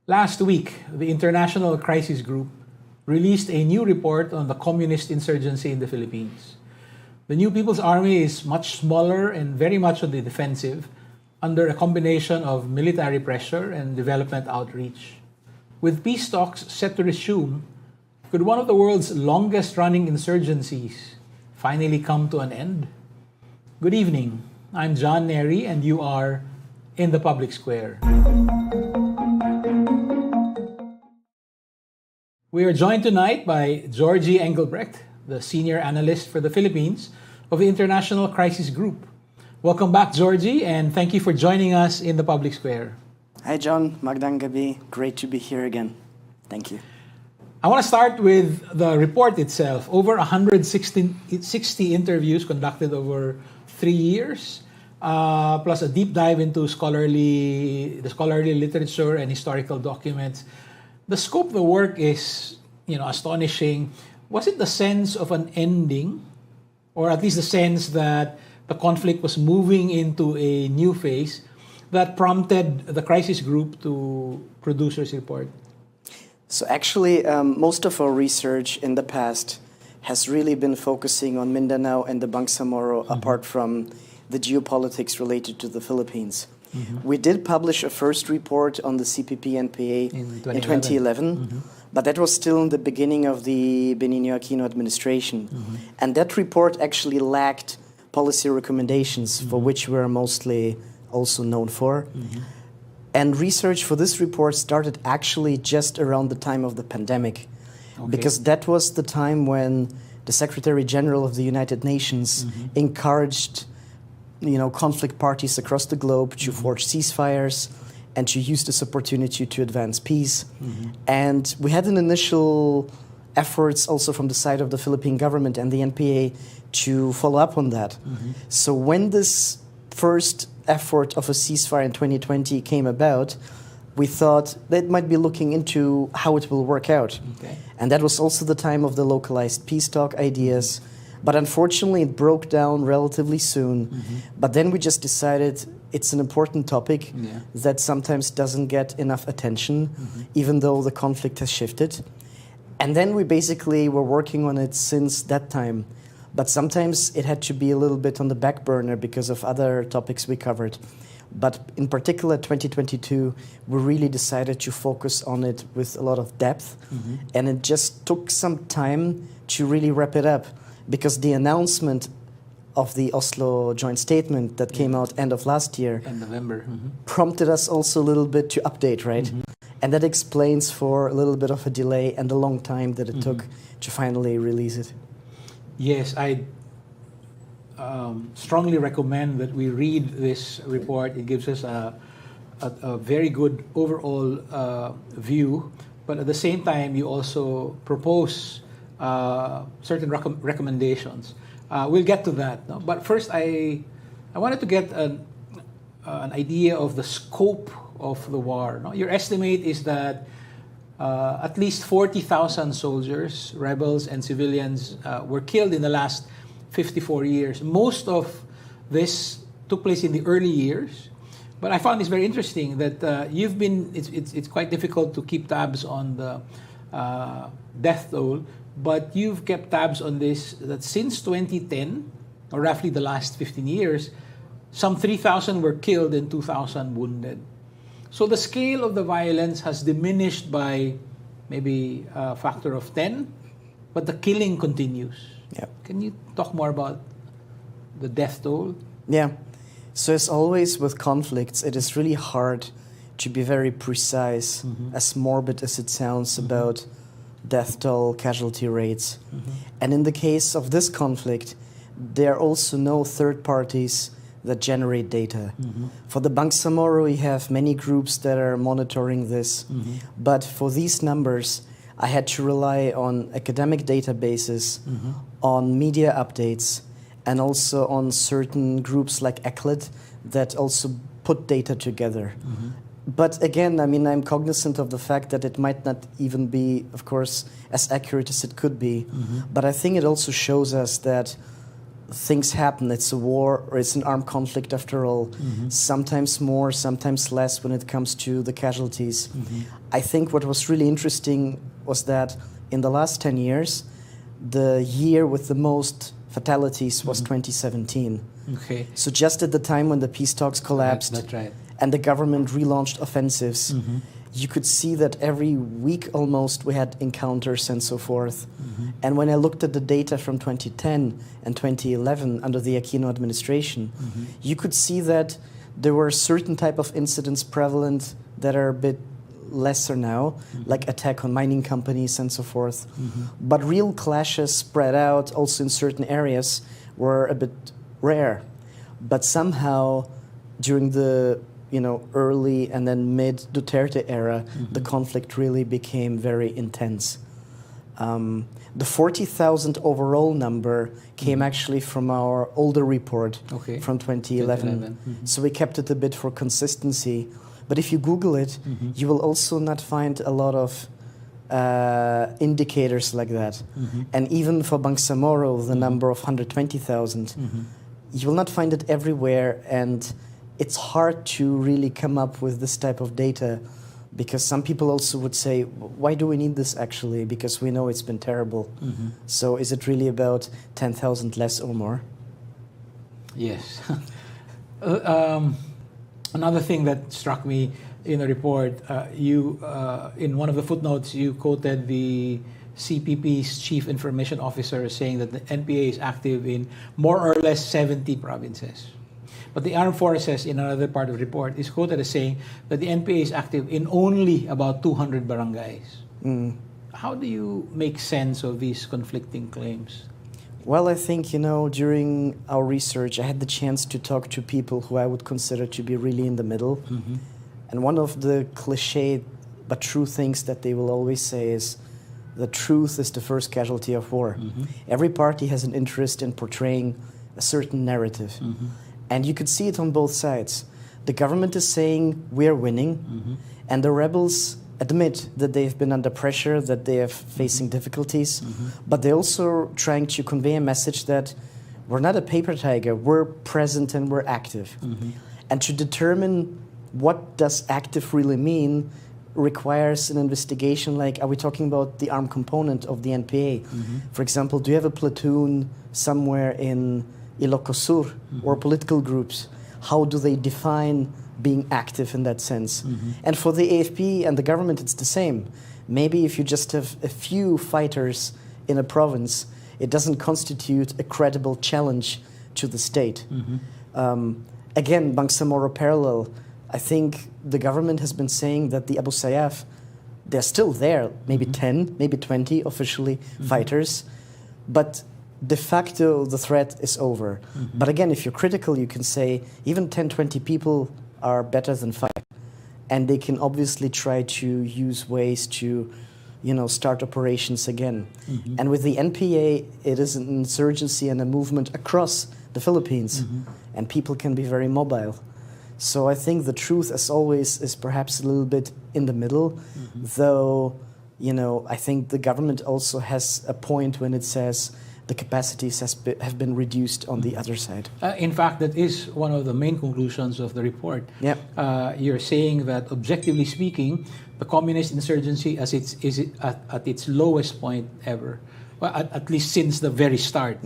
Last week, the International Crisis Group released a new report on the communist insurgency in the Philippines. The New People's Army is much smaller and very much on the defensive under a combination of military pressure and development outreach. With peace talks set to resume, could one of the world's longest-running insurgencies finally come to an end? Good evening. I'm John Nery and you are in the Public Square. We are joined tonight by Georgie Engelbrecht, the Senior Analyst for the Philippines of the International Crisis Group. Welcome back, Georgie, and thank you for joining us in the Public Square. Hi, John. Magandang gabi. Great to be here again. Thank you. I want to start with the report itself. Over 160 interviews conducted over 3 years, plus a deep dive into the scholarly literature and historical documents. The scope of the work is, astonishing. Was it the sense of an ending, or at least the sense that the conflict was moving into a new phase, that prompted the crisis group to produce this report? So actually, most of our research in the past has really been focusing on Mindanao and the Bangsamoro, apart from the geopolitics related to the Philippines. We did publish a first report on the CPP-NPA in 2011, but that was still in the beginning of the Benigno Aquino administration. And that report actually lacked policy recommendations, for which we're mostly also known for. And research for this report started actually just around the time of the pandemic, because that was the time when the Secretary General of the United Nations encouraged conflict parties across the globe to forge ceasefires and to use this opportunity to advance peace. And we had an initial efforts also from the side of the Philippine government and the NPA to follow up on that. So when this first effort of a ceasefire in 2020 came about, we thought that might be looking into how it will work out. And that was also the time of the localized peace talk ideas. But unfortunately, it broke down relatively soon. But then we just decided it's an important topic that sometimes doesn't get enough attention, even though the conflict has shifted. And then we basically were working on it since that time. But sometimes it had to be a little bit on the back burner because of other topics we covered. But in particular, 2022, we really decided to focus on it with a lot of depth. And it just took some time to really wrap it up, because the announcement of the Oslo joint statement that came out end of last year, in November, prompted us also a little bit to update, right? And that explains for a little bit of a delay and the long time that it took to finally release it. Yes, I strongly recommend that we read this report. It gives us a very good overall view, but at the same time, you also propose certain recommendations. We'll get to that. No? But first, I wanted to get an idea of the scope of the war. No? Your estimate is that at least 40,000 soldiers, rebels, and civilians were killed in the last 54 years. Most of this took place in the early years. But I found this very interesting that it's quite difficult to keep tabs on the death toll, but you've kept tabs on this, that since 2010, or roughly the last 15 years, some 3,000 were killed and 2,000 wounded. So the scale of the violence has diminished by maybe a factor of 10, but the killing continues. Can you talk more about the death toll? Yeah. So as always with conflicts, it is really hard to be very precise, as morbid as it sounds, about death toll, casualty rates. And in the case of this conflict, there are also no third parties that generate data. For the Bangsamoro, we have many groups that are monitoring this. But for these numbers, I had to rely on academic databases, on media updates, and also on certain groups like ECLID that also put data together. But again, I'm cognizant of the fact that it might not even be, of course, as accurate as it could be. But I think it also shows us that things happen. It's a war, or it's an armed conflict after all. Sometimes more, sometimes less when it comes to the casualties. I think what was really interesting was that in the last 10 years, the year with the most fatalities was 2017. Okay. So just at the time when the peace talks collapsed, That's right. and the government relaunched offensives, you could see that every week almost we had encounters and so forth. And when I looked at the data from 2010 and 2011 under the Aino Administration, you could see that there were certain type of incidents prevalent that are a bit lesser now, like attack on mining companies and so forth. But real clashes spread out also in certain areas were a bit rare. But somehow during the early and then mid Duterte era, the conflict really became very intense. The 40,000 overall number came actually from our older report from 2011. So we kept it a bit for consistency. But if you Google it, you will also not find a lot of indicators like that. And even for Bangsamoro, the number of 120,000, you will not find it everywhere. And it's hard to really come up with this type of data, because some people also would say, why do we need this actually? Because we know it's been terrible. So is it really about 10,000 less or more? Yes. Another thing that struck me in the report, you in one of the footnotes, you quoted the CPP's chief information officer saying that the NPA is active in more or less 70 provinces. But the Armed Forces, in another part of the report, is quoted as saying that the NPA is active in only about 200 barangays. How do you make sense of these conflicting claims? Well, I think, during our research, I had the chance to talk to people who I would consider to be really in the middle. And one of the cliche but true things that they will always say is, the truth is the first casualty of war. Every party has an interest in portraying a certain narrative. And you could see it on both sides. The government is saying we're winning, and the rebels admit that they've been under pressure, that they are facing difficulties, but they're also trying to convey a message that we're not a paper tiger, we're present and we're active. And to determine what does active really mean requires an investigation, like, are we talking about the armed component of the NPA? For example, do you have a platoon somewhere in Ilocos or political groups? How do they define being active in that sense? And for the AFP and the government, it's the same. Maybe if you just have a few fighters in a province, it doesn't constitute a credible challenge to the state. Again, Bangsamoro parallel, I think the government has been saying that the Abu Sayyaf, they're still there, maybe 10, maybe 20 officially fighters, but de facto, the threat is over. But again, if you're critical, you can say even 10, 20 people are better than 5. And they can obviously try to use ways to, start operations again. And with the NPA, it is an insurgency and a movement across the Philippines. And people can be very mobile. So I think the truth, as always, is perhaps a little bit in the middle. Though, I think the government also has a point when it says the capacities have been reduced on the other side. In fact, that is one of the main conclusions of the report. You're saying that, objectively speaking, the communist insurgency is at its lowest point ever, well, at least since the very start.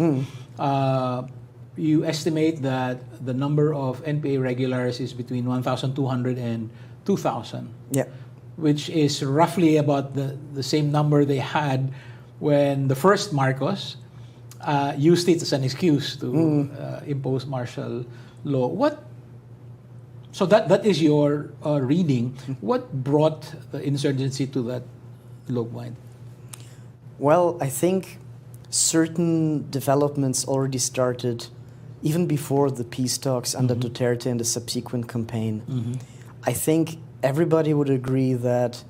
You estimate that the number of NPA regulars is between 1,200 and 2,000, which is roughly about the same number they had when the first Marcos used it as an excuse to impose martial law. So that is your reading. What brought the insurgency to that low point? Well, I think certain developments already started even before the peace talks under Duterte and the subsequent campaign. I think everybody would agree that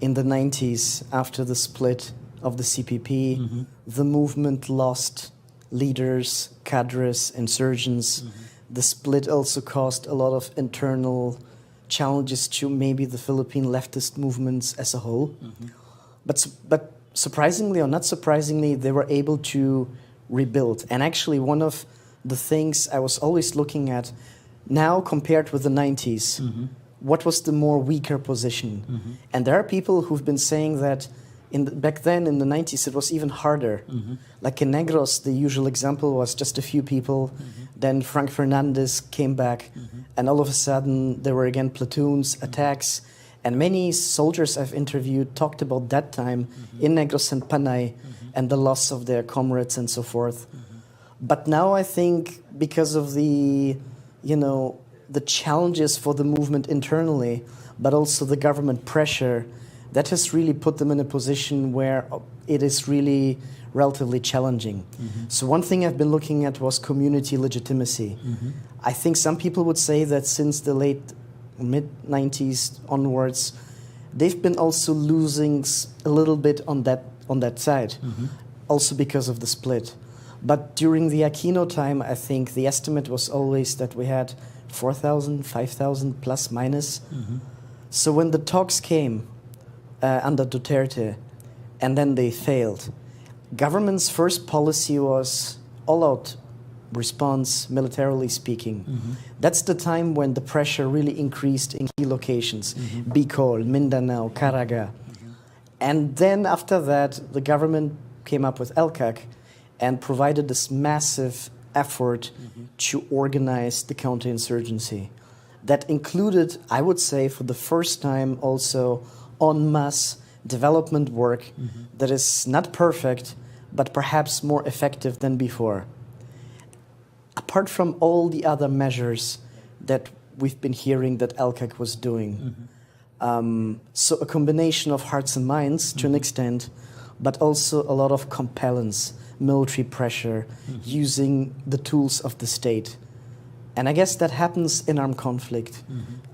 in the 90s, after the split of the CPP, the movement lost leaders, cadres, insurgents. The split also caused a lot of internal challenges to maybe the Philippine leftist movements as a whole. But surprisingly or not surprisingly, they were able to rebuild. And actually, one of the things I was always looking at now compared with the 90s, what was the more weaker position. Mm-hmm. And there are people who've been saying that back then in the 90s it was even harder. Mm-hmm. Like in Negros, the usual example was just a few people. Mm-hmm. Then Frank Fernandez came back, Mm-hmm. and all of a sudden there were again platoons, attacks. And many soldiers I've interviewed talked about that time Mm-hmm. in Negros and Panay and the loss of their comrades and so forth. But now I think because of the challenges for the movement internally, but also the government pressure, that has really put them in a position where it is really relatively challenging. Mm-hmm. So one thing I've been looking at was community legitimacy. Mm-hmm. I think some people would say that since the mid-90s onwards, they've been also losing a little bit on that side, Mm-hmm. also because of the split. But during the Aquino time, I think the estimate was always that we had 4,000, 5,000 plus minus. Mm-hmm. So when the talks came under Duterte, and then they failed, government's first policy was all-out response, militarily speaking. Mm-hmm. That's the time when the pressure really increased in key locations, Mm-hmm. Bicol, Mindanao, Caraga. Mm-hmm. And then after that, the government came up with LCAC and provided this massive effort Mm-hmm. to organize the counterinsurgency. That included, I would say, for the first time also en masse development work Mm-hmm. that is not perfect, but perhaps more effective than before. Apart from all the other measures that we've been hearing that LCAC was doing. Mm-hmm. So a combination of hearts and minds to an extent, but also a lot of compellence, military pressure, using the tools of the state. And I guess that happens in armed conflict.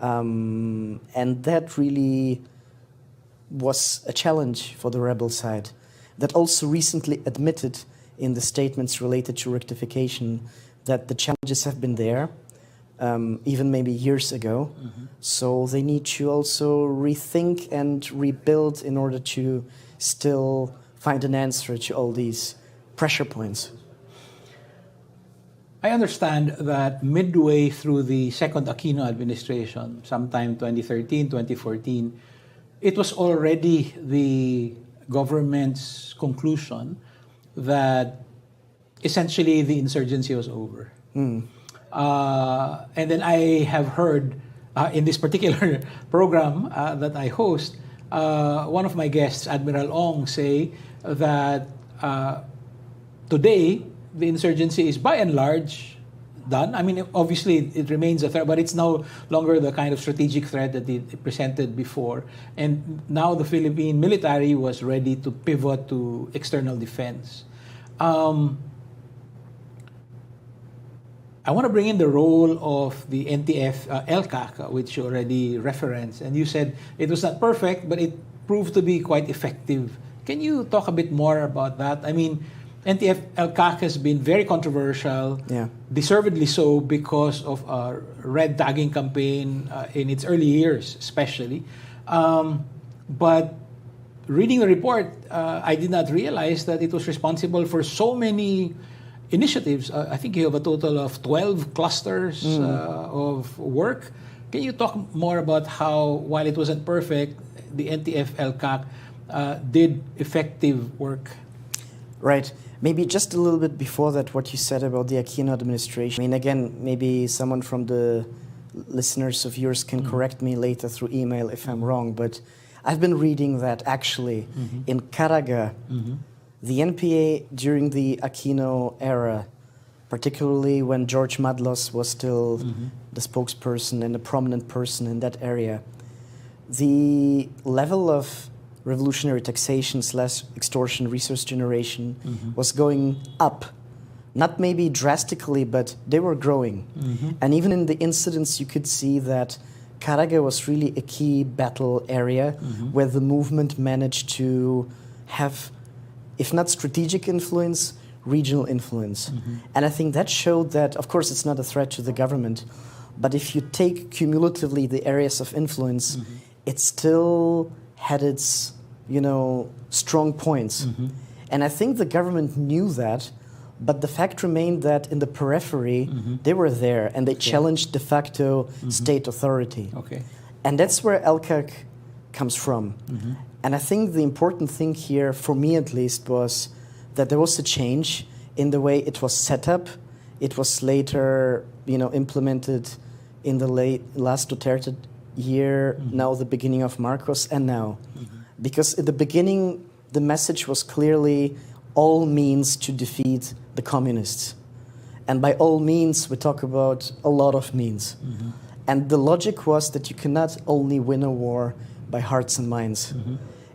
And that really was a challenge for the rebel side. That also recently admitted in the statements related to rectification that the challenges have been there, even maybe years ago. So they need to also rethink and rebuild in order to still find an answer to all these pressure points. I understand that midway through the second Aquino administration, sometime 2013, 2014, it was already the government's conclusion that essentially the insurgency was over. And then I have heard in this particular program that I host, one of my guests, Admiral Ong, say that today the insurgency is by and large done. I mean, obviously it remains a threat, but it's no longer the kind of strategic threat that it presented before. And now the Philippine military was ready to pivot to external defense. I want to bring in the role of the NTF LCAC, which you already referenced. And you said it was not perfect, but it proved to be quite effective. Can you talk a bit more about that? I mean, NTF LCAC has been very controversial, deservedly so, because of a red tagging campaign in its early years, especially. But reading the report, I did not realize that it was responsible for so many initiatives. I think you have a total of 12 clusters of work. Can you talk more about how, while it wasn't perfect, the NTF LCAC did effective work? Right. Maybe just a little bit before that, what you said about the Aquino administration. I mean, again, maybe someone from the listeners of yours can correct me later through email if I'm wrong, but I've been reading that actually in Caraga, the NPA during the Aquino era, particularly when George Madlos was still the spokesperson and a prominent person in that area, the level of revolutionary taxation / extortion, resource generation was going up. Not maybe drastically, but they were growing. And even in the incidents, you could see that Caraga was really a key battle area where the movement managed to have, if not strategic influence, regional influence. And I think that showed that, of course, it's not a threat to the government, but if you take cumulatively the areas of influence, it still had its, strong points. And I think the government knew that, but the fact remained that in the periphery, they were there and they challenged de facto state authority. And that's where LCAC comes from. And I think the important thing here, for me at least, was that there was a change in the way it was set up. It was later, implemented in the last Duterte year, now the beginning of Marcos, and now. Because at the beginning, the message was clearly all means to defeat the communists. And by all means, we talk about a lot of means. And the logic was that you cannot only win a war by hearts and minds.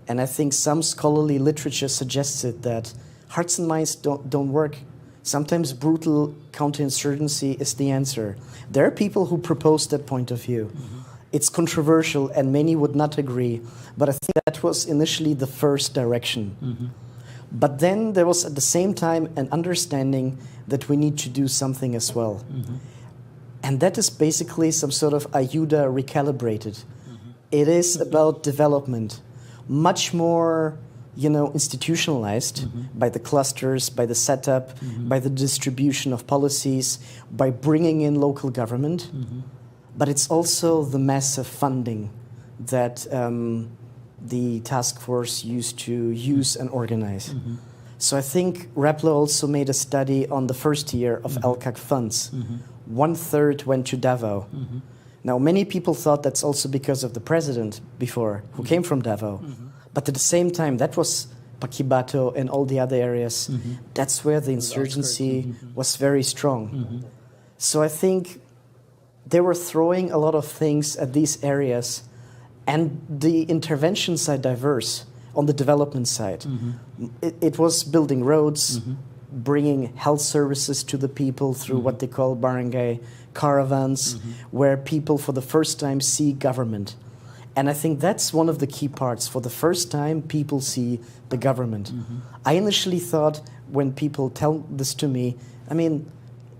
And I think some scholarly literature suggested that hearts and minds don't work. Sometimes brutal counterinsurgency is the answer. There are people who propose that point of view. It's controversial and many would not agree, but I think that was initially the first direction. But then there was at the same time an understanding that we need to do something as well. And that is basically some sort of ayuda recalibrated. It is about development, much more institutionalized by the clusters, by the setup, by the distribution of policies, by bringing in local government. But it's also the massive funding that the task force used to use and organize. So I think Rappler also made a study on the first year of LCAC funds. 1/3 went to Davao. Now, many people thought that's also because of the president before, who came from Davao. But at the same time, that was Paquibato and all the other areas. That's where the insurgency was very strong. So I think they were throwing a lot of things at these areas, and the interventions are diverse on the development side. It was building roads, bringing health services to the people through what they call barangay caravans, where people for the first time see government. And I think that's one of the key parts. For the first time, people see the government. I initially thought, when people tell this to me,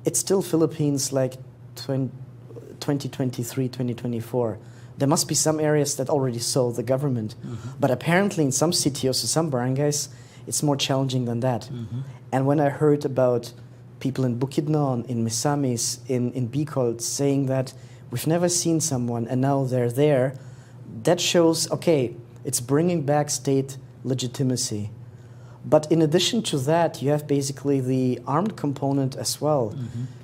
it's still Philippines like 2023, 2024. There must be some areas that already saw the government. But apparently in some sitios or some barangays, it's more challenging than that. And when I heard about people in Bukidnon, in Misamis, in Bicol saying that we've never seen someone and now they're there, that shows, okay, it's bringing back state legitimacy. But in addition to that, you have basically the armed component as well.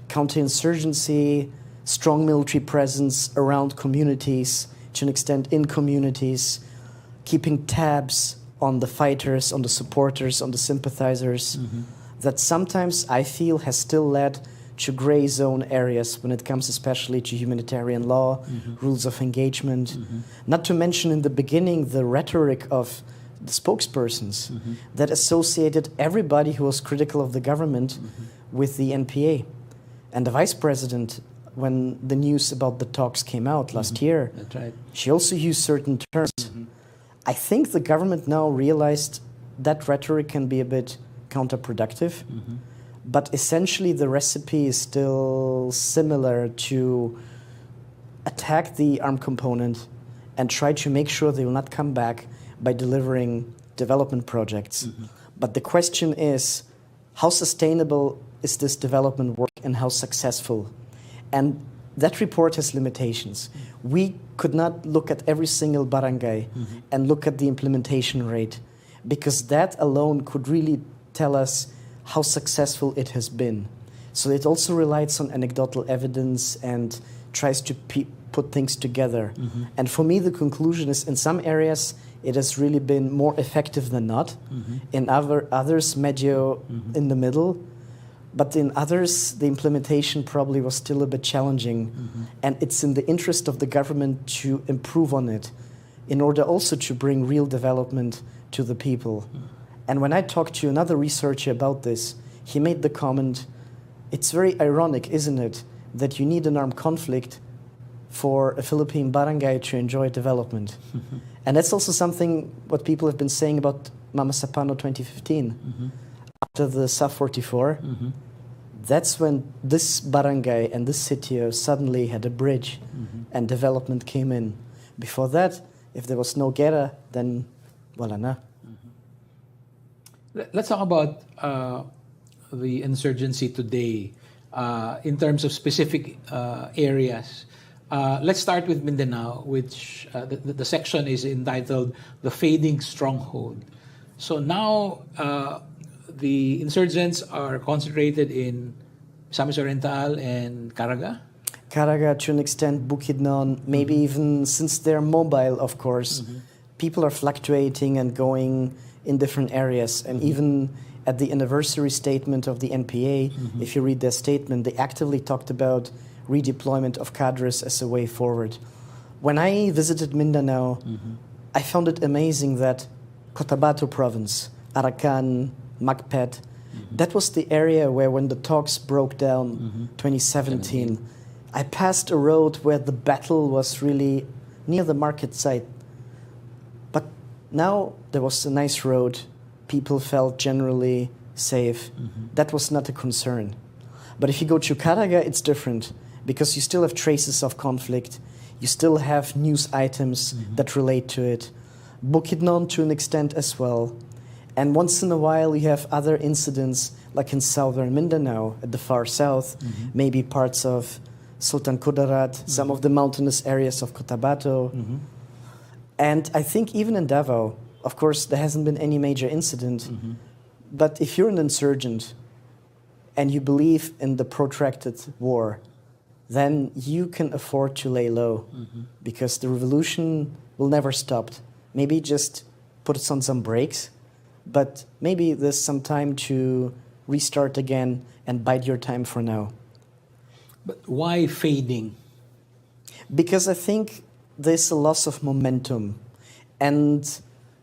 Counterinsurgency, strong military presence around communities, to an extent in communities, keeping tabs on the fighters, on the supporters, on the sympathizers, that sometimes I feel has still led to gray zone areas when it comes especially to humanitarian law, rules of engagement. Not to mention in the beginning the rhetoric of the spokespersons that associated everybody who was critical of the government with the NPA. And the vice president, when the news about the talks came out last year, That's right. she also used certain terms. I think the government now realized that rhetoric can be a bit counterproductive, but essentially the recipe is still similar to attack the armed component and try to make sure they will not come back by delivering development projects. But the question is, how sustainable is this development work and how successful? And that report has limitations. We could not look at every single barangay and look at the implementation rate, because that alone could really tell us how successful it has been. So it also relies on anecdotal evidence and tries to put things together. And for me, the conclusion is in some areas, it has really been more effective than not. In others, medio in the middle. But in others, the implementation probably was still a bit challenging. And it's in the interest of the government to improve on it in order also to bring real development to the people. And when I talked to another researcher about this, he made the comment, it's very ironic, isn't it, that you need an armed conflict for a Philippine barangay to enjoy development. And that's also something what people have been saying about Mama Sapano 2015. After the SAF 44, that's when this barangay and this sitio suddenly had a bridge and development came in. Before that, if there was no guerra, then wala na. Let's talk about the insurgency today in terms of specific areas. Let's start with Mindanao, which the section is entitled "The Fading Stronghold." So now the insurgents are concentrated in Misamis Oriental and Caraga. Caraga, to an extent, Bukidnon, maybe even since they're mobile, of course, people are fluctuating and going in different areas. And even at the anniversary statement of the NPA, if you read their statement, they actively talked about redeployment of cadres as a way forward. When I visited Mindanao, I found it amazing that Cotabato province, Arakan, Macpet, that was the area where when the talks broke down 2017, I passed a road where the battle was really near the market site. But now there was a nice road. People felt generally safe. That was not a concern. But if you go to Caraga, it's different because you still have traces of conflict. You still have news items that relate to it. Bukidnon to an extent as well. And once in a while you have other incidents like in southern Mindanao, at the far south, maybe parts of Sultan Kudarat, some of the mountainous areas of Cotabato. And I think even in Davao, of course, there hasn't been any major incident. But if you're an insurgent and you believe in the protracted war, then you can afford to lay low because the revolution will never stop. Maybe just put it on some brakes, but maybe there's some time to restart again and bide your time for now. But why fading? Because I think there's a loss of momentum. And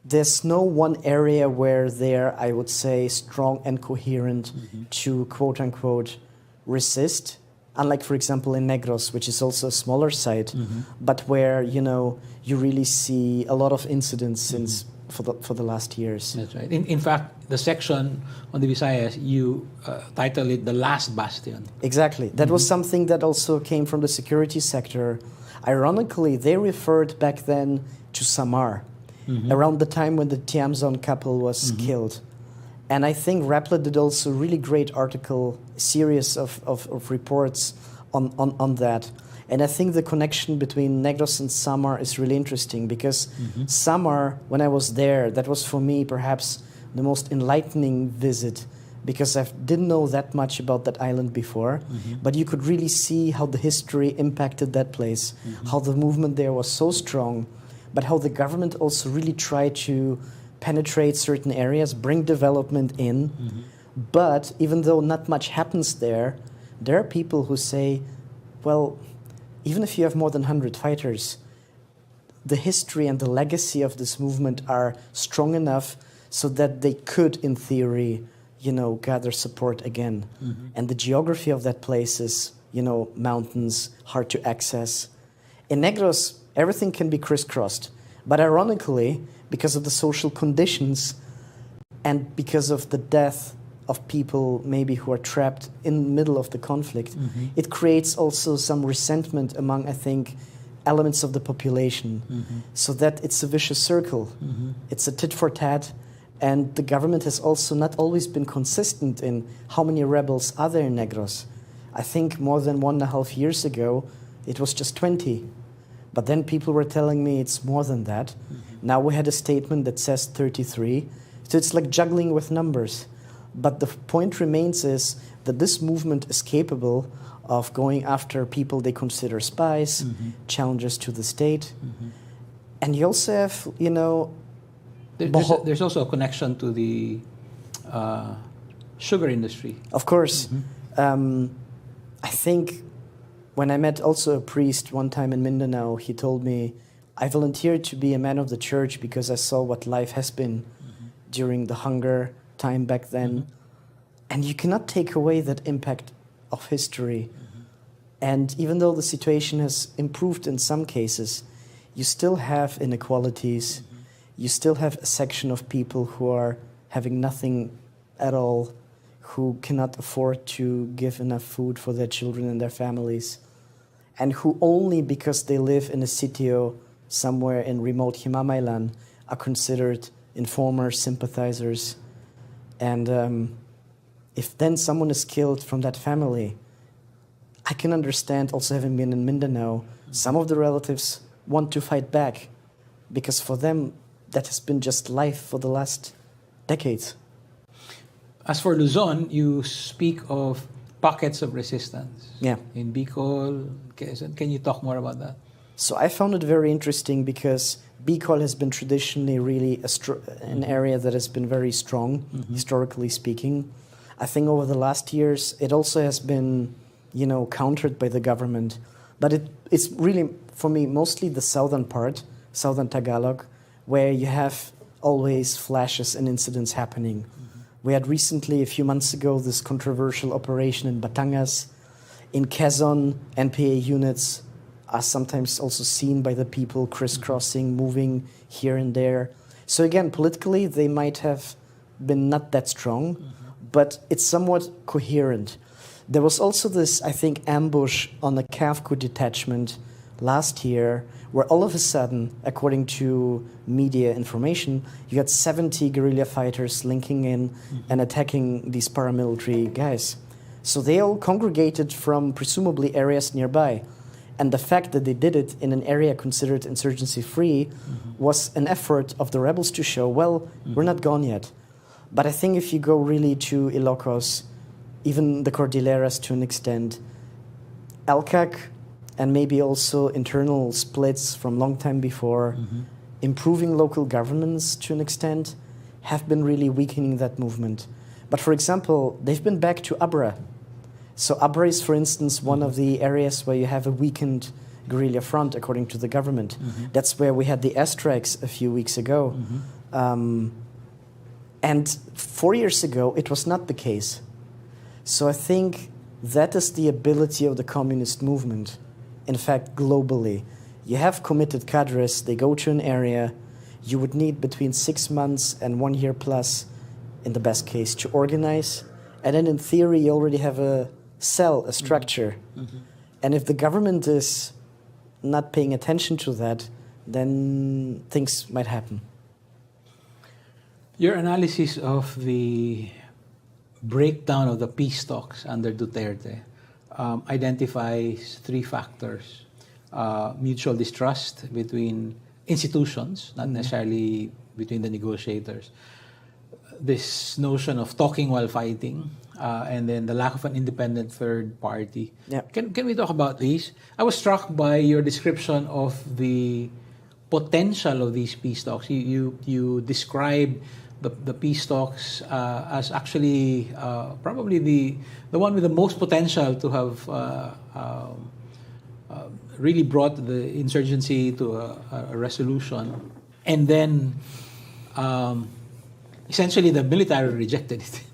there's no one area where they're, I would say, strong and coherent to quote-unquote resist. Unlike, for example, in Negros, which is also a smaller site, but where, you really see a lot of incidents since for the last years. That's right. In fact, the section on the Visayas, you title it "The Last Bastion." Exactly. That was something that also came from the security sector. Ironically, they referred back then to Samar, around the time when the Tiamzon couple was killed. And I think Rappler did also a really great article, series of reports on that. And I think the connection between Negros and Samar is really interesting because Samar, when I was there, that was for me perhaps the most enlightening visit because I didn't know that much about that island before. But you could really see how the history impacted that place, how the movement there was so strong, but how the government also really tried to penetrate certain areas, bring development in. But even though not much happens there are people who say, well, even if you have more than 100 fighters, the history and the legacy of this movement are strong enough so that they could, in theory, gather support again. And the geography of that place is, mountains, hard to access. In Negros, everything can be crisscrossed. But ironically, because of the social conditions and because of the death of people maybe who are trapped in the middle of the conflict, it creates also some resentment among, I think, elements of the population. So that it's a vicious circle. It's a tit for tat. And the government has also not always been consistent in how many rebels are there in Negros. I think more than 1.5 years ago, it was just 20. But then people were telling me it's more than that. Now we had a statement that says 33. So it's like juggling with numbers. But the point remains is that this movement is capable of going after people they consider spies, challengers to the state. And you also have, There's also a connection to the sugar industry. Of course. I think when I met also a priest one time in Mindanao, he told me, I volunteered to be a man of the church because I saw what life has been during the hunger time back then. And you cannot take away that impact of history. And even though the situation has improved in some cases, you still have inequalities. You still have a section of people who are having nothing at all, who cannot afford to give enough food for their children and their families, and who only because they live in a sitio somewhere in remote Himamaylan are considered informers, sympathizers. And if then someone is killed from that family, I can understand, also having been in Mindanao, Some of the relatives want to fight back because for them, that has been just life for the last decades. As for Luzon, you speak of pockets of resistance. Yeah. In Bicol, Quezon. Can you talk more about that? So I found it very interesting because Bicol has been traditionally really an area that has been very strong, historically speaking. I think over the last years, it also has been, countered by the government. But it's really, for me, mostly the southern part, southern Tagalog, where you have always flashes and incidents happening. We had recently, a few months ago, this controversial operation in Batangas. In Quezon, NPA units are sometimes also seen by the people crisscrossing, moving here and there. So again, politically, they might have been not that strong, but it's somewhat coherent. There was also this, I think, ambush on the CAFCO detachment last year, where all of a sudden, according to media information, you had 70 guerrilla fighters linking in and attacking these paramilitary guys. So they all congregated from presumably areas nearby. And the fact that they did it in an area considered insurgency-free was an effort of the rebels to show, well, we're not gone yet. But I think if you go really to Ilocos, even the Cordilleras to an extent, LCAC, and maybe also internal splits from long time before, improving local governments to an extent, have been really weakening that movement. But for example, they've been back to Abra. So Abra is, for instance, one of the areas where you have a weakened guerrilla front, according to the government. That's where we had the airstrikes a few weeks ago. And 4 years ago, it was not the case. So I think that is the ability of the communist movement. In fact, globally, you have committed cadres, they go to an area, you would need between 6 months and 1 year plus, in the best case, to organize. And then in theory, you already have a cell, a structure. And if the government is not paying attention to that, then things might happen. Your analysis of the breakdown of the peace talks under Duterte identifies 3 factors. Mutual distrust between institutions, not necessarily between the negotiators. This notion of talking while fighting, and then the lack of an independent third party. Yeah. Can we talk about these? I was struck by your description of the potential of these peace talks. You describe the peace talks as actually probably the one with the most potential to have really brought the insurgency to a resolution. And then essentially the military rejected it.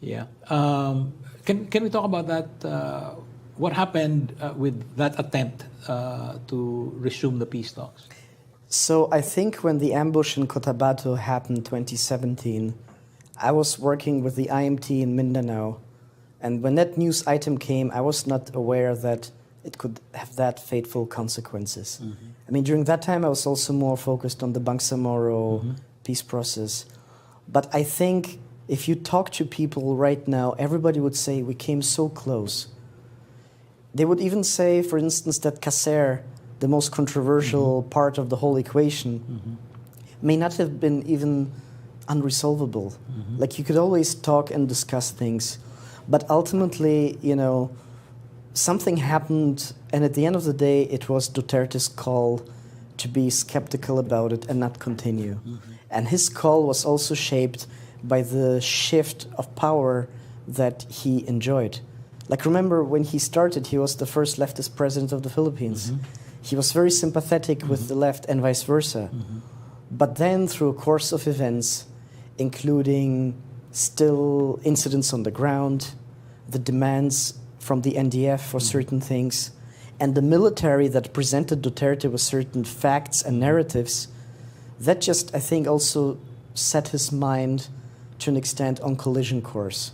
Yeah. Can we talk about that? What happened with that attempt to resume the peace talks? So I think when the ambush in Cotabato happened 2017, I was working with the IMT in Mindanao. And when that news item came, I was not aware that it could have that fateful consequences. I mean, during that time, I was also more focused on the Bangsamoro peace process. But I think if you talk to people right now, everybody would say we came so close. They would even say, for instance, that Caser, the most controversial part of the whole equation, may not have been even unresolvable. Like you could always talk and discuss things, but ultimately, something happened, and at the end of the day, it was Duterte's call to be skeptical about it and not continue. And his call was also shaped by the shift of power that he enjoyed. Like remember, when he started, he was the first leftist president of the Philippines. He was very sympathetic with the left and vice versa. But then through a course of events, including still incidents on the ground, the demands from the NDF for certain things, and the military that presented Duterte with certain facts and narratives, that just, I think, also set his mind to an extent on collision course.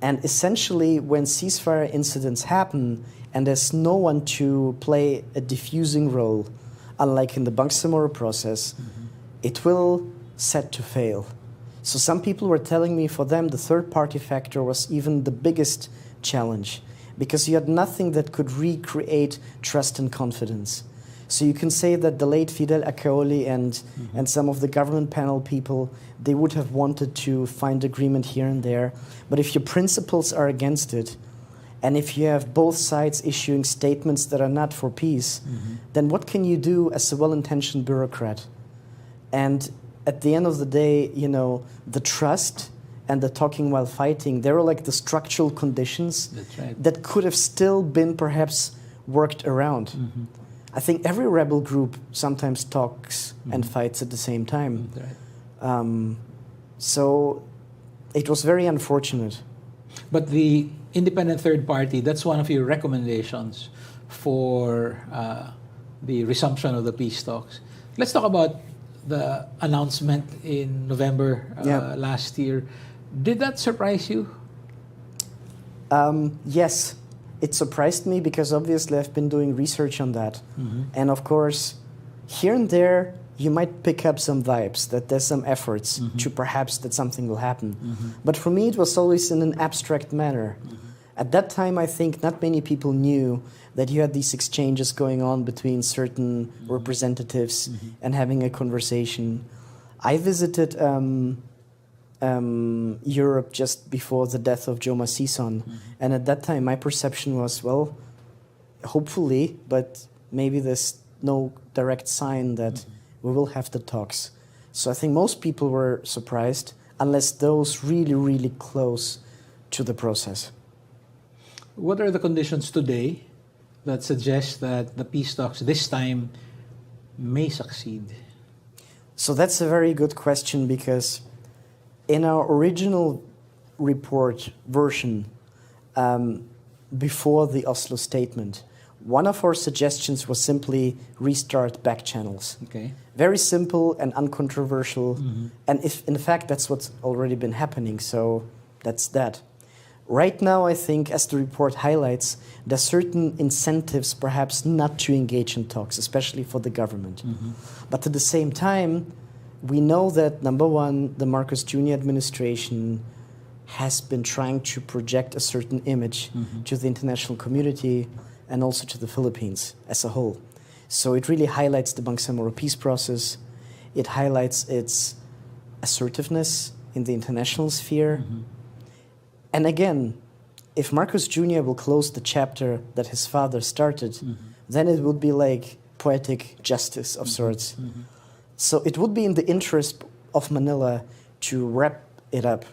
And essentially, when ceasefire incidents happen, and there's no one to play a diffusing role, unlike in the Bangsamoro process, it will set to fail. So some people were telling me for them the third party factor was even the biggest challenge, because you had nothing that could recreate trust and confidence. So you can say that the late Fidel Acaoli and some of the government panel people, they would have wanted to find agreement here and there. But if your principles are against it, and if you have both sides issuing statements that are not for peace, then what can you do as a well-intentioned bureaucrat? And at the end of the day, you know, the trust and the talking while fighting, they were like the structural conditions that could have still been perhaps worked around. I think every rebel group sometimes talks and fights at the same time. So it was very unfortunate. But the independent third party, that's one of your recommendations for the resumption of the peace talks. Let's talk about the announcement in November last year. Did that surprise you? Yes, it surprised me because obviously I've been doing research on that. And of course, here and there, you might pick up some vibes that there's some efforts to perhaps that something will happen. But for me, it was always in an abstract manner. At that time, I think not many people knew that you had these exchanges going on between certain representatives and having a conversation. I visited Europe just before the death of Joma Sison. And at that time, my perception was, well, hopefully, but maybe there's no direct sign that we will have the talks. So I think most people were surprised, unless those really, really close to the process. What are the conditions today that suggest that the peace talks this time may succeed? So that's a very good question, because in our original report version, before the Oslo statement, one of our suggestions was simply restart back channels. Okay. Very simple and uncontroversial. And if, in fact, that's what's already been happening, so that's that. Right now, I think, as the report highlights, there are certain incentives perhaps not to engage in talks, especially for the government. But at the same time, we know that, number one, the Marcos Jr. administration has been trying to project a certain image to the international community and also to the Philippines as a whole. So it really highlights the Bangsamoro peace process. It highlights its assertiveness in the international sphere. And again, if Marcos Jr. will close the chapter that his father started, then it would be like poetic justice of sorts. So it would be in the interest of Manila to wrap it up.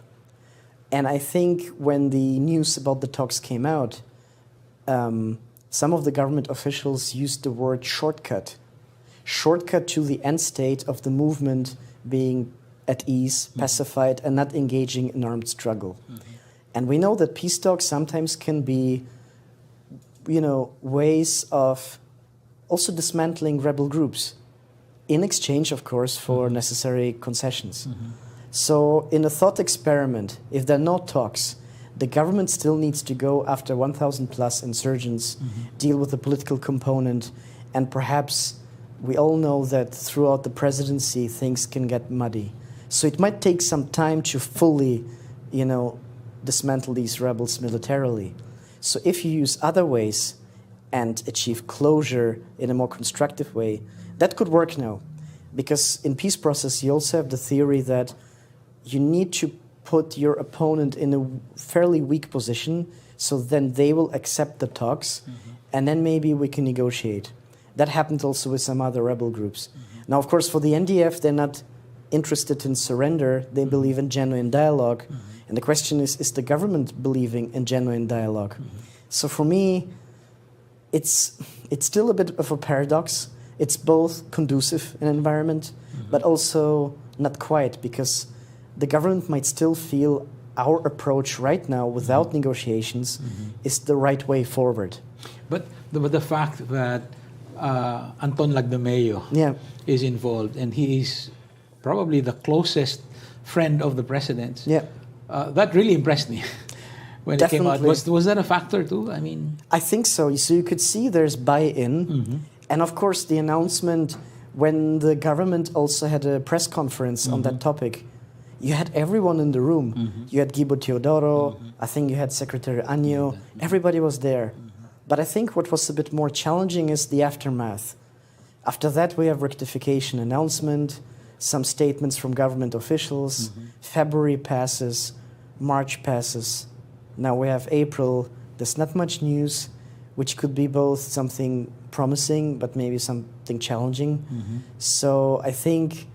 And I think when the news about the talks came out, some of the government officials used the word shortcut. Shortcut to the end state of the movement being at ease, pacified, and not engaging in armed struggle. And we know that peace talks sometimes can be, you know, ways of also dismantling rebel groups in exchange, of course, for necessary concessions. So in a thought experiment, if there are no talks, the government still needs to go after 1,000 plus insurgents, deal with the political component, and perhaps we all know that throughout the presidency things can get muddy. So it might take some time to fully, you know, dismantle these rebels militarily. So if you use other ways and achieve closure in a more constructive way, that could work now. Because in peace process, you also have the theory that you need to put your opponent in a fairly weak position, so then they will accept the talks, and then maybe we can negotiate. That happened also with some other rebel groups. Now, of course, for the NDF, they're not interested in surrender. They believe in genuine dialogue. And the question is the government believing in genuine dialogue? So for me, it's still a bit of a paradox. It's both conducive an environment, but also not quite, because the government might still feel our approach right now without negotiations is the right way forward. But the fact that Anton Lagdo is involved, and he is probably the closest friend of the president, that really impressed me when it came out. Was that a factor too? I mean, I think so. So you could see there's buy-in. And of course, the announcement when the government also had a press conference on that topic, you had everyone in the room. You had Gibo Teodoro, I think you had Secretary Anyo, everybody was there. But I think what was a bit more challenging is the aftermath. After that, we have rectification announcement, some statements from government officials, February passes, March passes, now we have April, there's not much news, which could be both something promising, but maybe something challenging. So I think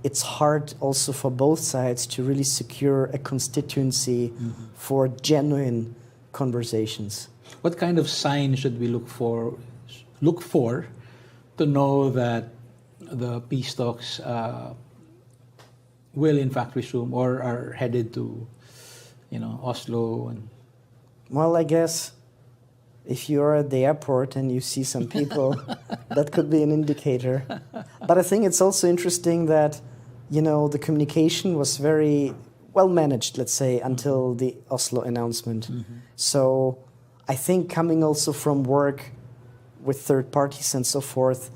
it's hard also for both sides to really secure a constituency for genuine conversations. What kind of sign should we look for to know that the peace talks will in fact resume or are headed to, Oslo? And well, I guess if you're at the airport and you see some people, that could be an indicator. But I think it's also interesting that, the communication was very well managed, let's say, until the Oslo announcement. So I think coming also from work with third parties and so forth,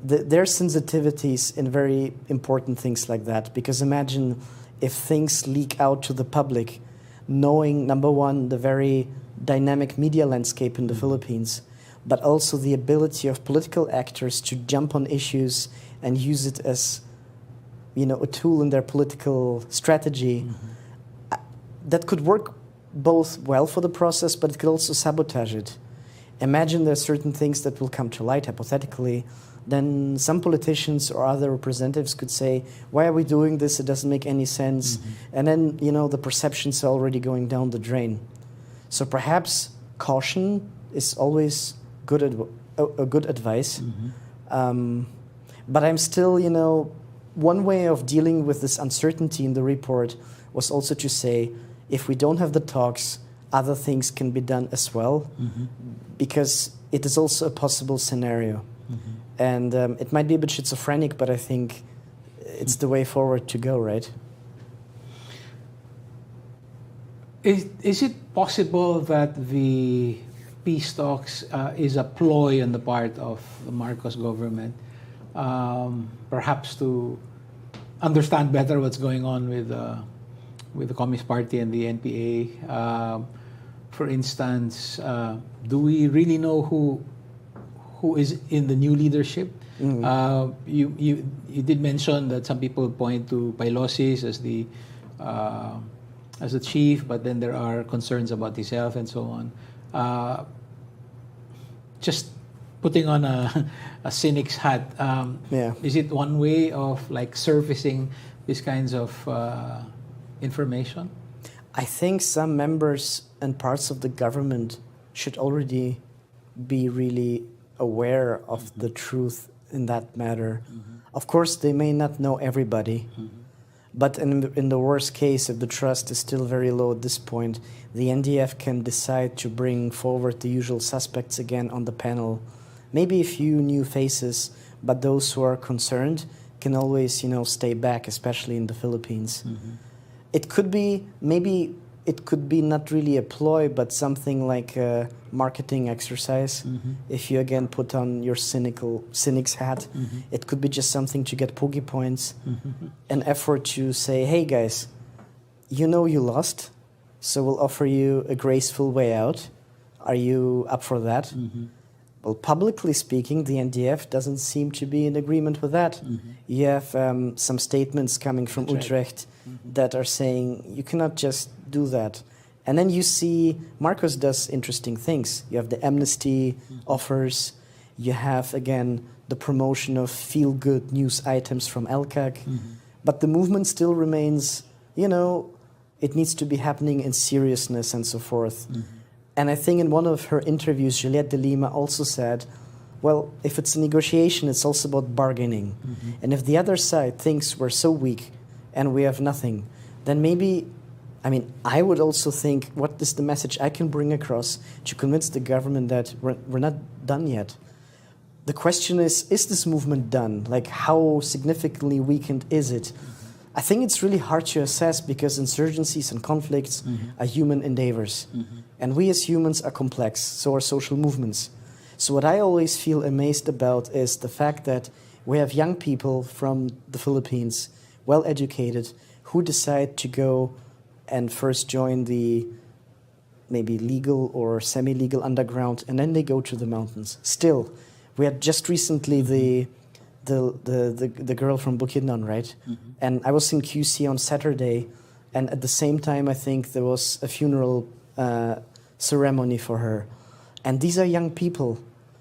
there are sensitivities in very important things like that. Because imagine if things leak out to the public, knowing, number one, the very dynamic media landscape in the Philippines, but also the ability of political actors to jump on issues and use it as, a tool in their political strategy. That could work both well for the process, but it could also sabotage it. Imagine there are certain things that will come to light, hypothetically. Then some politicians or other representatives could say, why are we doing this? It doesn't make any sense. And then, the perceptions are already going down the drain. So perhaps caution is always a good advice. But I'm still, one way of dealing with this uncertainty in the report was also to say, if we don't have the talks, other things can be done as well, because it is also a possible scenario. And it might be a bit schizophrenic, but I think it's the way forward to go, right? Is it possible that the peace talks is a ploy on the part of the Marcos government, perhaps to understand better what's going on with the Communist Party and the NPA? For instance, do we really know who is in the new leadership? You did mention that some people point to Pilosis as the chief, but then there are concerns about his health and so on. Just putting on a cynic's hat, is it one way of surfacing these kinds of information? I think some members and parts of the government should already be really aware of the truth in that matter. Of course, they may not know everybody, but in the worst case, if the trust is still very low at this point, the NDF can decide to bring forward the usual suspects again on the panel. Maybe a few new faces, but those who are concerned can always, stay back, especially in the Philippines. It could be, maybe it could be not really a ploy, but something like a marketing exercise. If you again put on your cynic's hat, it could be just something to get Poogie points, an effort to say, hey guys, you lost, so we'll offer you a graceful way out. Are you up for that? Well, publicly speaking, the NDF doesn't seem to be in agreement with that. You have some statements coming from Utrecht that are saying you cannot just do that. And then you see Marcos does interesting things. You have the amnesty offers. You have, again, the promotion of feel-good news items from LCAC. But the movement still remains, it needs to be happening in seriousness and so forth. And I think in one of her interviews, Juliette de Lima also said, well, if it's a negotiation, it's also about bargaining. And if the other side thinks we're so weak and we have nothing, then maybe, I would also think, what is the message I can bring across to convince the government that we're not done yet? The question is this movement done? How significantly weakened is it? I think it's really hard to assess because insurgencies and conflicts are human endeavors. And we as humans are complex, so are social movements. So what I always feel amazed about is the fact that we have young people from the Philippines, well educated, who decide to go and first join the maybe legal or semi-legal underground, and then they go to the mountains. Still, we had just recently the girl from Bukidnon, right? And I was in QC on Saturday, and at the same time, I think there was a funeral ceremony for her. And these are young people,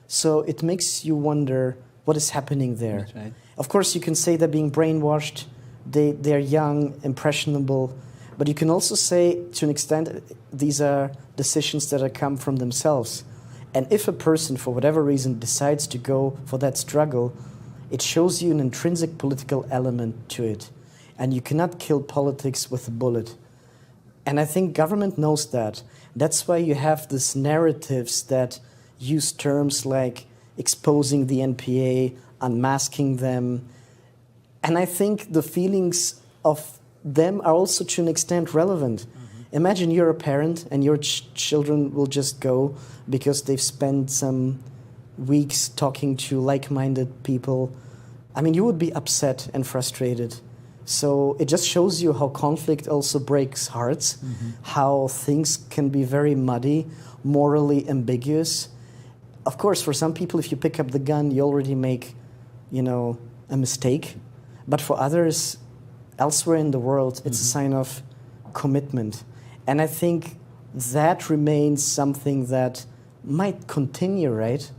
so it makes you wonder what is happening there. That's right. Of course, you can say they're being brainwashed, they're young, impressionable, but you can also say, to an extent, these are decisions that have come from themselves. And if a person, for whatever reason, decides to go for that struggle, it shows you an intrinsic political element to it. And you cannot kill politics with a bullet. And I think government knows that. That's why you have these narratives that use terms like exposing the NPA, unmasking them. And I think the feelings of them are also to an extent relevant. Imagine you're a parent and your children will just go because they've spent some weeks talking to like-minded people. I mean, you would be upset and frustrated. So it just shows you how conflict also breaks hearts, how things can be very muddy, morally ambiguous. Of course, for some people, if you pick up the gun, you already make, a mistake. But for others, elsewhere in the world, it's a sign of commitment. And I think that remains something that might continue, right?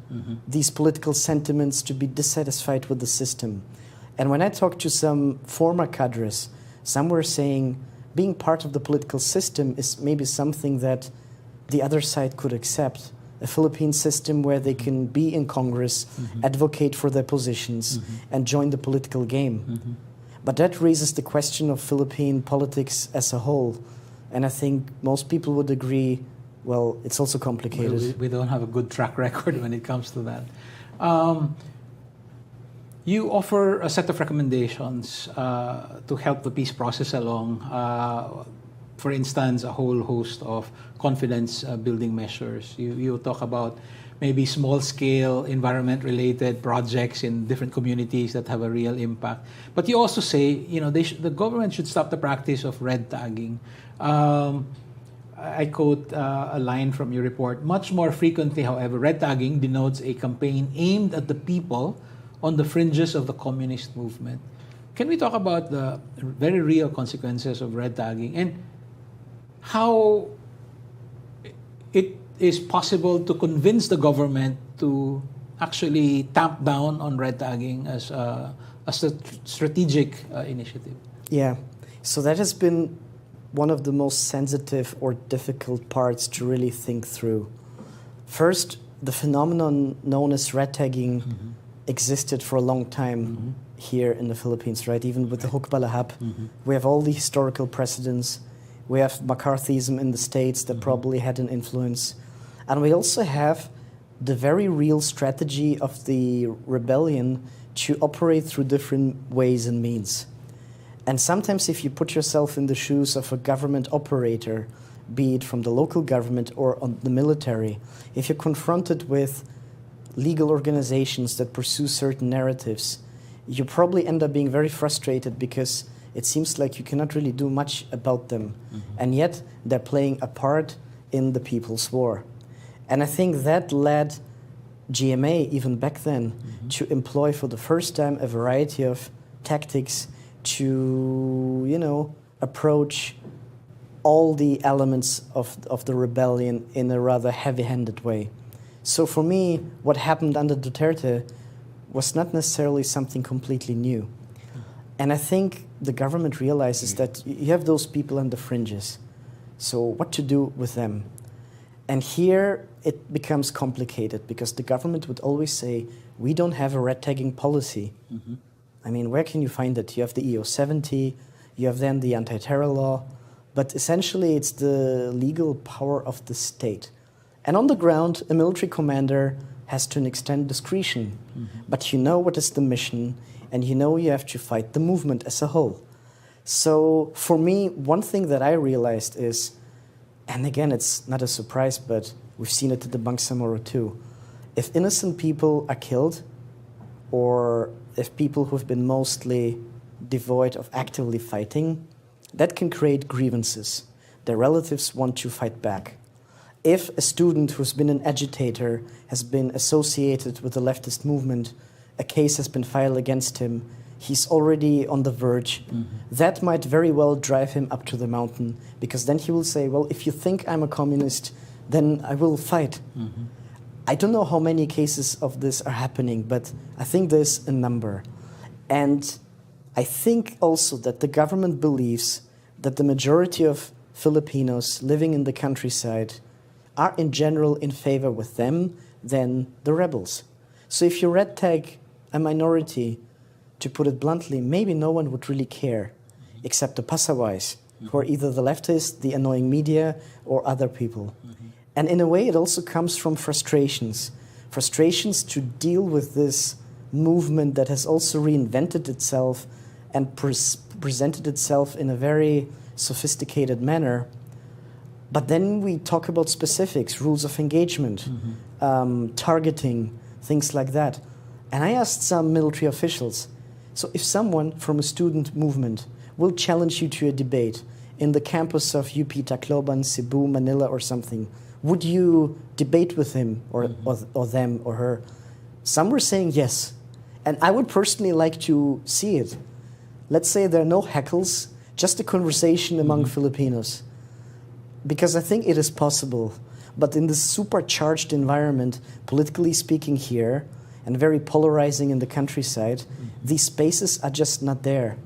These political sentiments to be dissatisfied with the system. And when I talked to some former cadres, some were saying being part of the political system is maybe something that the other side could accept. A Philippine system where they can be in Congress, advocate for their positions, and join the political game. But that raises the question of Philippine politics as a whole. And I think most people would agree, well, it's also complicated. We don't have a good track record when it comes to that. You offer a set of recommendations to help the peace process along. For instance, a whole host of confidence-building measures. You talk about maybe small-scale environment-related projects in different communities that have a real impact. But you also say, the government should stop the practice of red tagging. I quote a line from your report. Much more frequently, however, red tagging denotes a campaign aimed at the people on the fringes of the communist movement. Can we talk about the very real consequences of red tagging and how it is possible to convince the government to actually tamp down on red tagging as a strategic initiative? Yeah, so that has been one of the most sensitive or difficult parts to really think through. First, the phenomenon known as red tagging existed for a long time here in the Philippines, right? Even with the Hukbalahap, we have all the historical precedents. We have McCarthyism in the States that probably had an influence. And we also have the very real strategy of the rebellion to operate through different ways and means. And sometimes if you put yourself in the shoes of a government operator, be it from the local government or on the military, if you're confronted with legal organizations that pursue certain narratives, you probably end up being very frustrated because it seems like you cannot really do much about them. And yet they're playing a part in the People's War. And I think that led GMA, even back then, to employ for the first time a variety of tactics to, approach all the elements of the rebellion in a rather heavy-handed way. So for me, what happened under Duterte was not necessarily something completely new. And I think the government realizes that you have those people on the fringes. So what to do with them? And here it becomes complicated because the government would always say, we don't have a red tagging policy. I mean, where can you find it? You have the EO 70, you have then the anti-terror law, but essentially it's the legal power of the state. And on the ground, a military commander has to an extent discretion, but you know what is the mission, and you know you have to fight the movement as a whole. So for me, one thing that I realized is, and again, it's not a surprise, but we've seen it at the Bangsamoro too, if innocent people are killed, or if people who've been mostly devoid of actively fighting that can create grievances. Their relatives want to fight back. If a student who's been an agitator has been associated with the leftist movement, a case has been filed against him, he's already on the verge. That might very well drive him up to the mountain, because then he will say, well, if you think I'm a communist, then I will fight. I don't know how many cases of this are happening, but I think there's a number. And I think also that the government believes that the majority of Filipinos living in the countryside are in general in favor with them than the rebels. So if you red tag a minority, to put it bluntly, maybe no one would really care, except the pasawais, who are either the leftists, the annoying media, or other people. And in a way, it also comes from frustrations to deal with this movement that has also reinvented itself and presented itself in a very sophisticated manner. But then we talk about specifics, rules of engagement, targeting, things like that. And I asked some military officials, so if someone from a student movement will challenge you to a debate in the campus of UP Tacloban, Cebu, Manila, or something, would you debate with him or them or her? Some were saying yes. And I would personally like to see it. Let's say there are no heckles, just a conversation among Filipinos. Because I think it is possible. But in this supercharged environment, politically speaking here, and very polarizing in the countryside, these spaces are just not there.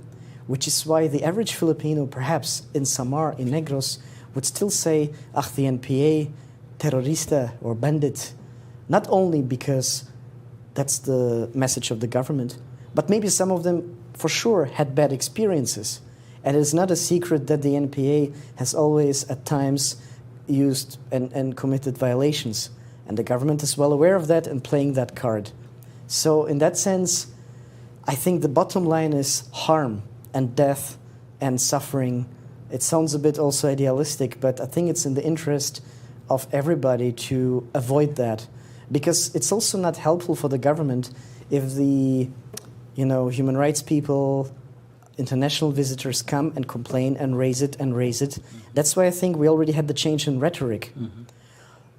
Which is why the average Filipino, perhaps in Samar, in Negros, would still say, the NPA, terrorista or bandit. Not only because that's the message of the government, but maybe some of them for sure had bad experiences. And it's not a secret that the NPA has always at times used and committed violations. And the government is well aware of that and playing that card. So in that sense, I think the bottom line is harm and death and suffering. It sounds a bit also idealistic, but I think it's in the interest of everybody to avoid that. Because it's also not helpful for the government if the human rights people, international visitors come and complain and raise it and raise it. That's why I think we already had the change in rhetoric.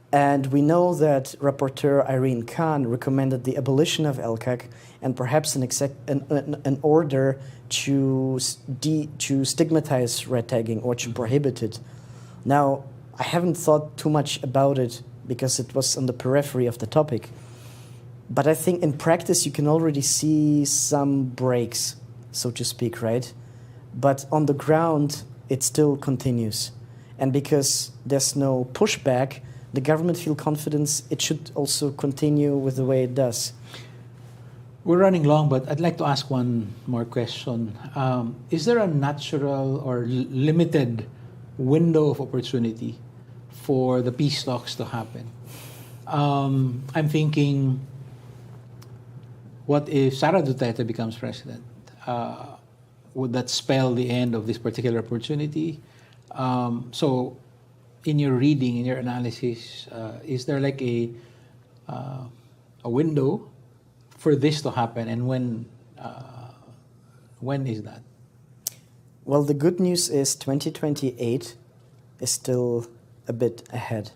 And we know that Rapporteur Irene Khan recommended the abolition of LCAC and perhaps an order to stigmatize red tagging or to prohibit it. Now, I haven't thought too much about it because it was on the periphery of the topic. But I think in practice you can already see some breaks, so to speak, right? But on the ground, it still continues. And because there's no pushback, the government feels confidence it should also continue with the way it does. We're running long, but I'd like to ask one more question. Is there a natural or limited window of opportunity for the peace talks to happen? I'm thinking, what if Sara Duterte becomes president? Would that spell the end of this particular opportunity? So, in your reading, in your analysis, is there like a window for this to happen, and when is that? Well, the good news is 2028 is still a bit ahead.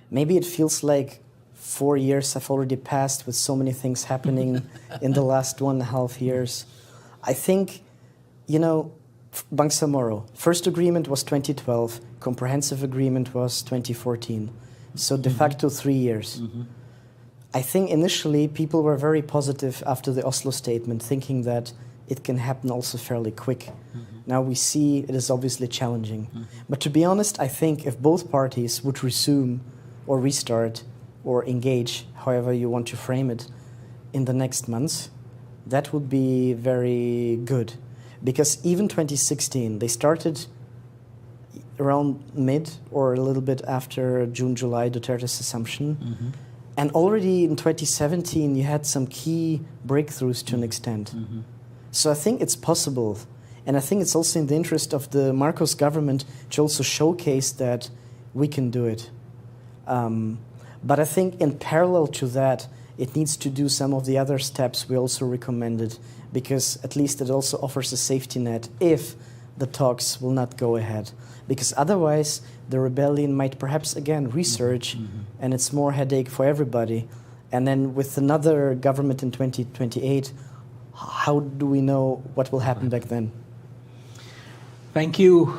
Maybe it feels like 4 years have already passed with so many things happening in the last 1.5 years. I think, Bangsamoro, first agreement was 2012, comprehensive agreement was 2014. So de facto 3 years. I think initially people were very positive after the Oslo statement, thinking that it can happen also fairly quick. Now we see it is obviously challenging. But to be honest, I think if both parties would resume or restart or engage, however you want to frame it, in the next months, that would be very good. Because even 2016, they started around mid or a little bit after June, July, Duterte's assumption. And already in 2017, you had some key breakthroughs to an extent. So I think it's possible. And I think it's also in the interest of the Marcos government to also showcase that we can do it. But I think in parallel to that, it needs to do some of the other steps we also recommended, because at least it also offers a safety net if the talks will not go ahead. Because otherwise, the rebellion might perhaps again resurge, and it's more headache for everybody. And then with another government in 2028, how do we know what will happen back then? Thank you,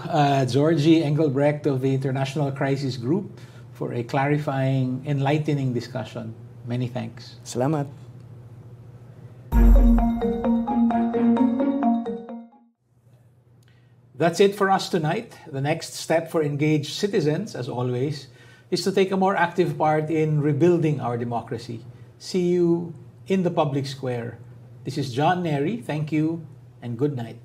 Georgie Engelbrecht of the International Crisis Group, for a clarifying, enlightening discussion. Many thanks. Salamat. That's it for us tonight. The next step for engaged citizens, as always, is to take a more active part in rebuilding our democracy. See you in the public square. This is John Nery. Thank you and good night.